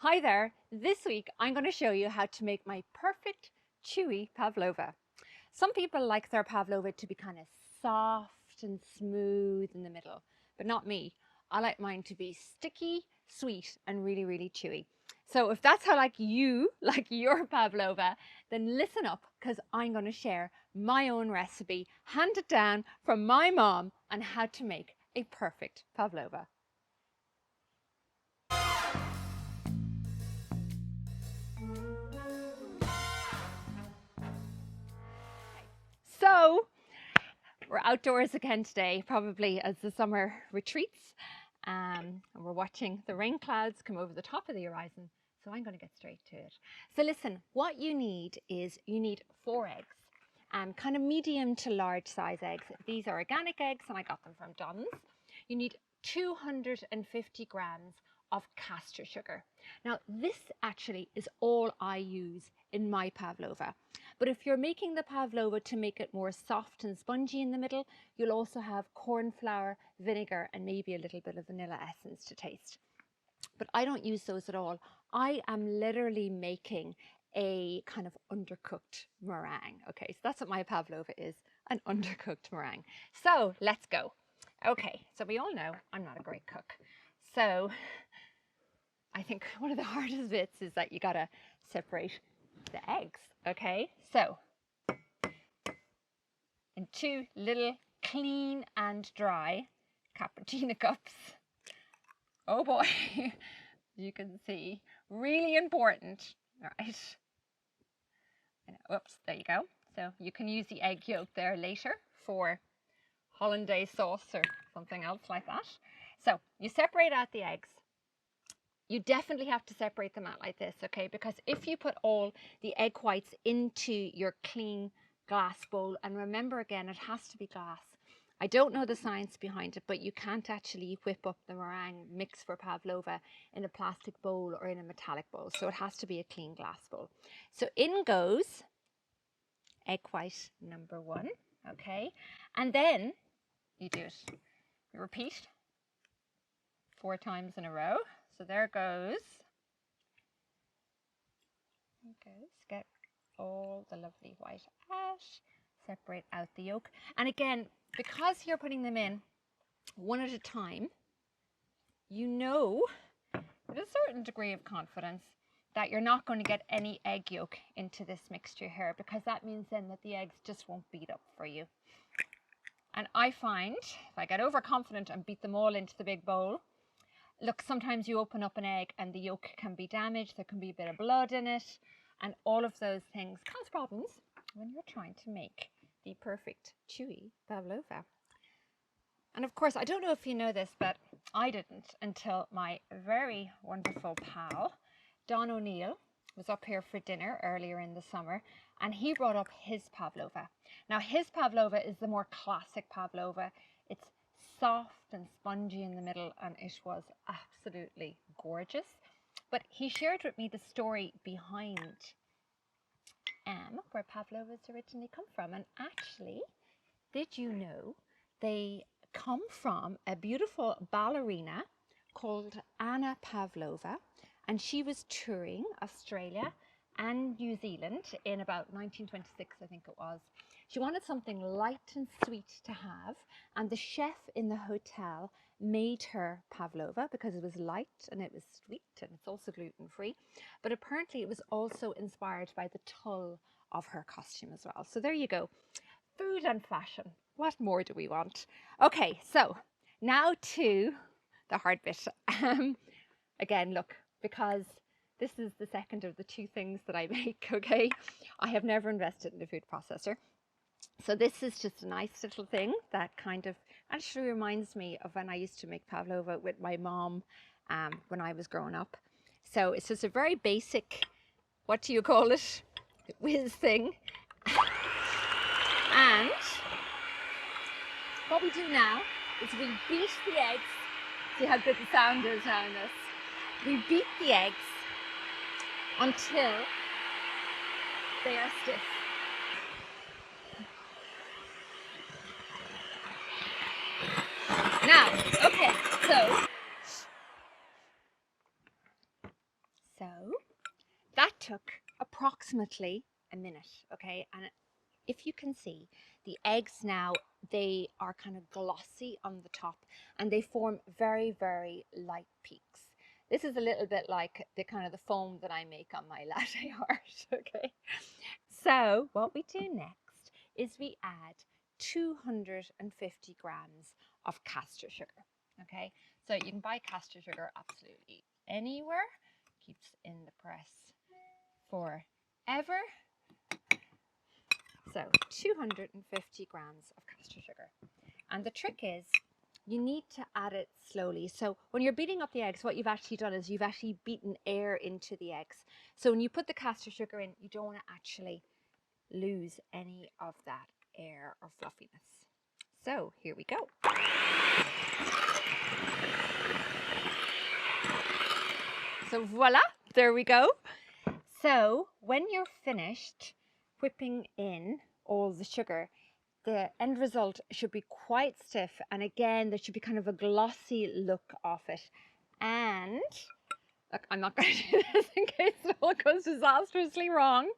Hi there, this week I'm going to show you how to make my perfect chewy pavlova. Some people like their pavlova to be kind of soft and smooth in the middle, but not me. I like mine to be sticky, sweet and really chewy. So if that's how you like your pavlova, then listen up because I'm going to share my own recipe handed down from my mom on how to make a perfect pavlova. So we're outdoors again today, probably as the summer retreats, and we're watching the rain clouds come over the top of the horizon. So I'm going to get straight to it. So listen, what you need is 4 eggs, kind of medium to large size eggs. These are organic eggs and I got them from Don's. You need 250 grams of castor sugar. Now this actually is all I use in my pavlova. But if you're making the pavlova to make it more soft and spongy in the middle, you'll also have cornflour, vinegar, and maybe a little bit of vanilla essence to taste. But I don't use those at all. I am literally making a kind of undercooked meringue. Okay, so that's what my pavlova is, an undercooked meringue. So let's go. Okay, so we all know I'm not a great cook. So I think one of the hardest bits is that you gotta separate the eggs. Okay, so in 2 little clean and dry cappuccino cups. Oh boy, you can see, really important, right? Whoops, there you go. So you can use the egg yolk there later for hollandaise sauce or something else like that. So you separate out the eggs. You definitely have to separate them out like this, okay? Because if you put all the egg whites into your clean glass bowl, and remember again, it has to be glass. I don't know the science behind it, but you can't actually whip up the meringue mix for pavlova in a plastic bowl or in a metallic bowl. So it has to be a clean glass bowl. So in goes egg white number 1, okay? And then you do it. You repeat 4 times in a row. So there goes. Get all the lovely white out. Separate out the yolk. And again, because you're putting them in one at a time, you know with a certain degree of confidence that you're not going to get any egg yolk into this mixture here, because that means then that the eggs just won't beat up for you. And I find if I get overconfident and beat them all into the big bowl, look, sometimes you open up an egg and the yolk can be damaged, there can be a bit of blood in it, and all of those things cause problems when you're trying to make the perfect chewy pavlova. And of course, I don't know if you know this, but I didn't until my very wonderful pal, Don O'Neill, was up here for dinner earlier in the summer, and he brought up his pavlova. Now, his pavlova is the more classic pavlova. It's soft and spongy in the middle, and it was absolutely gorgeous. But he shared with me the story behind where pavlovas originally come from. And actually, did you know they come from a beautiful ballerina called Anna Pavlova, and she was touring Australia and New Zealand in about 1926, I think it was. She wanted something light and sweet to have, and the chef in the hotel made her pavlova because it was light and it was sweet and it's also gluten-free. But apparently it was also inspired by the tulle of her costume as well. So there you go. Food and fashion. What more do we want? Okay, so now to the hard bit. Again, look, because this is the second of the 2 things that I make, okay? I have never invested in a food processor. So this is just a nice little thing that kind of actually reminds me of when I used to make pavlova with my mom when I was growing up. So it's just a very basic, what do you call it, whiz thing. And what we do now is we beat the eggs. See how good the sound is now in this. We beat the eggs until they are stiff. Now, okay, so So that took approximately a minute, okay? And if you can see, the eggs now, they are kind of glossy on the top and they form very, very light peaks. This is a little bit like the kind of the foam that I make on my latte art, okay? So what we do next is we add 250 grams of castor sugar, okay? So you can buy castor sugar absolutely anywhere. Keeps in the press forever. So 250 grams of castor sugar. And the trick is you need to add it slowly. So when you're beating up the eggs, what you've actually done is you've actually beaten air into the eggs. So when you put the castor sugar in, you don't want to actually lose any of that air or fluffiness. So here we go. So voila, there we go. So when you're finished whipping in all the sugar, the end result should be quite stiff, and again there should be kind of a glossy look of it. And look, I'm not going to do this in case it all goes disastrously wrong,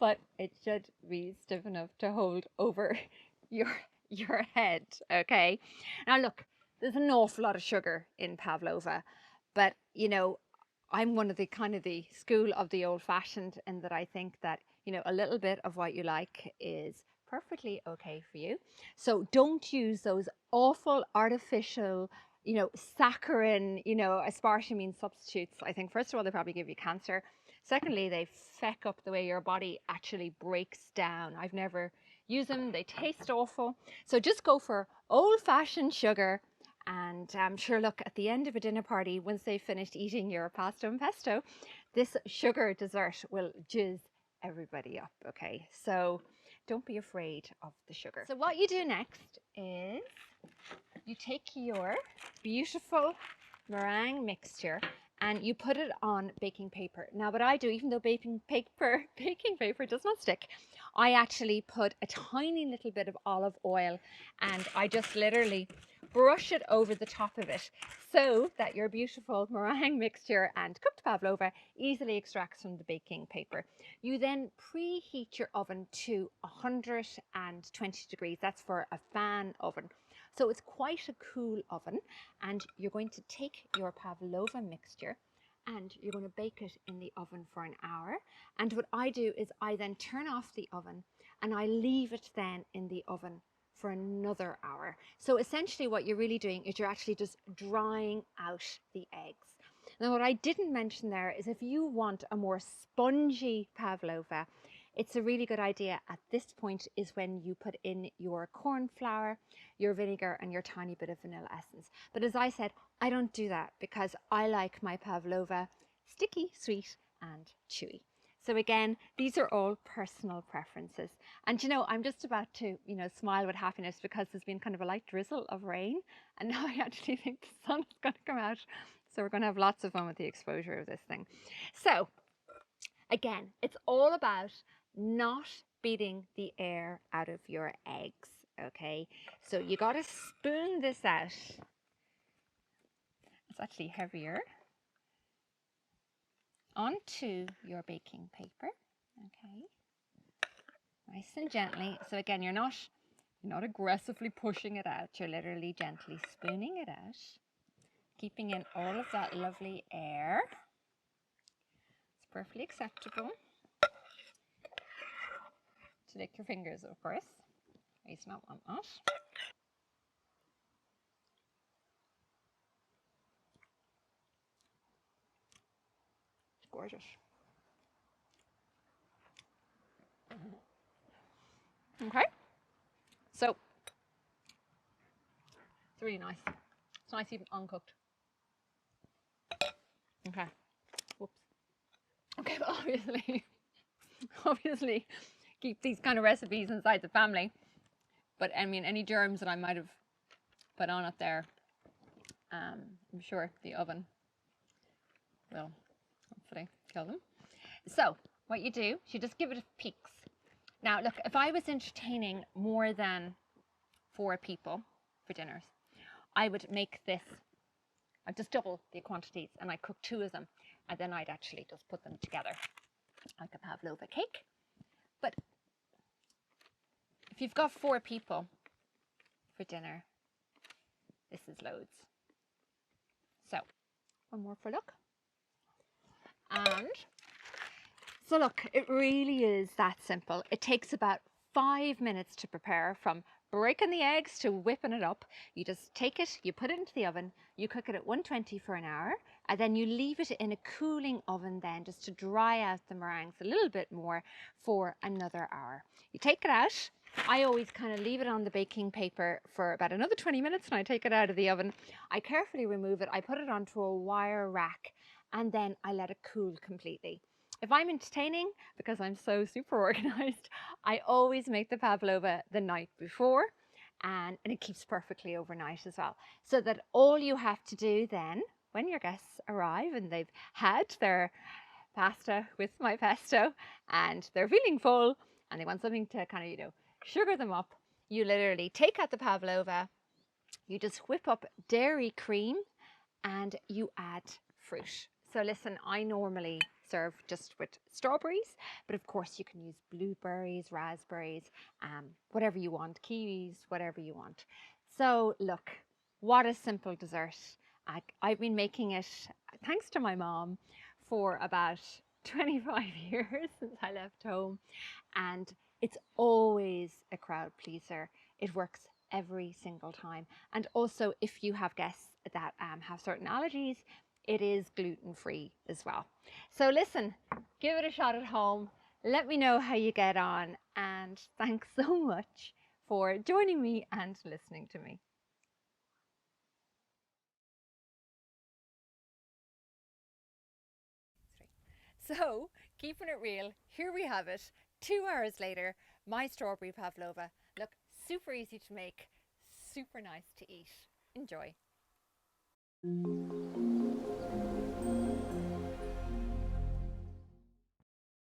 but it should be stiff enough to hold over your head, okay? Now look, there's an awful lot of sugar in pavlova, but you know, I'm one of the kind of the school of the old-fashioned, in that I think that, you know, a little bit of what you like is perfectly okay for you. So don't use those awful artificial, you know, saccharin, you know, aspartame substitutes. I think first of all, they probably give you cancer. Secondly, they feck up the way your body actually breaks down. I've never used them. They taste awful. So just go for old-fashioned sugar. And sure, look, at the end of a dinner party, once they've finished eating your pasta and pesto, this sugar dessert will jizz everybody up, okay? So don't be afraid of the sugar. So what you do next is you take your beautiful meringue mixture and you put it on baking paper. Now what I do, even though baking paper does not stick, I actually put a tiny little bit of olive oil and I just literally brush it over the top of it so that your beautiful meringue mixture and cooked pavlova easily extracts from the baking paper. You then preheat your oven to 120 degrees. That's for a fan oven. So it's quite a cool oven, and you're going to take your pavlova mixture and you're going to bake it in the oven for an hour. And what I do is I then turn off the oven and I leave it then in the oven for another hour. So essentially what you're really doing is you're actually just drying out the eggs. Now what I didn't mention there is if you want a more spongy pavlova, it's a really good idea at this point is when you put in your corn flour, your vinegar and your tiny bit of vanilla essence. But as I said, I don't do that because I like my pavlova sticky, sweet and chewy. So again, these are all personal preferences. And you know, I'm just about to, you know, smile with happiness because there's been kind of a light drizzle of rain and now I actually think the sun is going to come out. So we're going to have lots of fun with the exposure of this thing. So again, it's all about not beating the air out of your eggs, okay? So you got to spoon this out. It's actually heavier. Onto your baking paper, okay? Nice and gently. So again, you're not aggressively pushing it out. You're literally gently spooning it out, keeping in all of that lovely air. It's perfectly acceptable to lick your fingers, of course. Please not want that. It's gorgeous. Okay, so it's really nice. It's nice even uncooked. Okay, whoops. Okay, but obviously keep these kind of recipes inside the family. But I mean, any germs that I might have put on it there, I'm sure the oven will hopefully kill them. So what you do, you just give it peaks. Now look, if I was entertaining more than 4 people for dinners, I would make this, I'd just double the quantities and I cook 2 of them. and then I'd actually just put them together like a pavlova cake. But if you've got 4 people for dinner, this is loads. So one more for look. And so look, it really is that simple. It takes about 5 minutes to prepare, from breaking the eggs to whipping it up. You just take it, you put it into the oven, you cook it at 120 for an hour, and then you leave it in a cooling oven then just to dry out the meringues a little bit more for another hour. You take it out. I always kind of leave it on the baking paper for about another 20 minutes and I take it out of the oven. I carefully remove it. I put it onto a wire rack and then I let it cool completely. If I'm entertaining, because I'm so super organized, I always make the pavlova the night before, and it keeps perfectly overnight as well. So that all you have to do then, when your guests arrive and they've had their pasta with my pesto and they're feeling full and they want something to kind of, sugar them up, you literally take out the pavlova, you just whip up dairy cream and you add fruit. So listen, I normally serve just with strawberries, but of course you can use blueberries, raspberries, whatever you want, kiwis, whatever you want. So look, what a simple dessert. I've been making it, thanks to my mom, for about 25 years since I left home, and it's always a crowd pleaser. It works every single time. And also, if you have guests that have certain allergies, it is gluten-free as well. So listen, give it a shot at home. Let me know how you get on. And thanks so much for joining me and listening to me. So, keeping it real, here we have it. 2 hours later, my strawberry pavlova. Look, super easy to make, super nice to eat. Enjoy.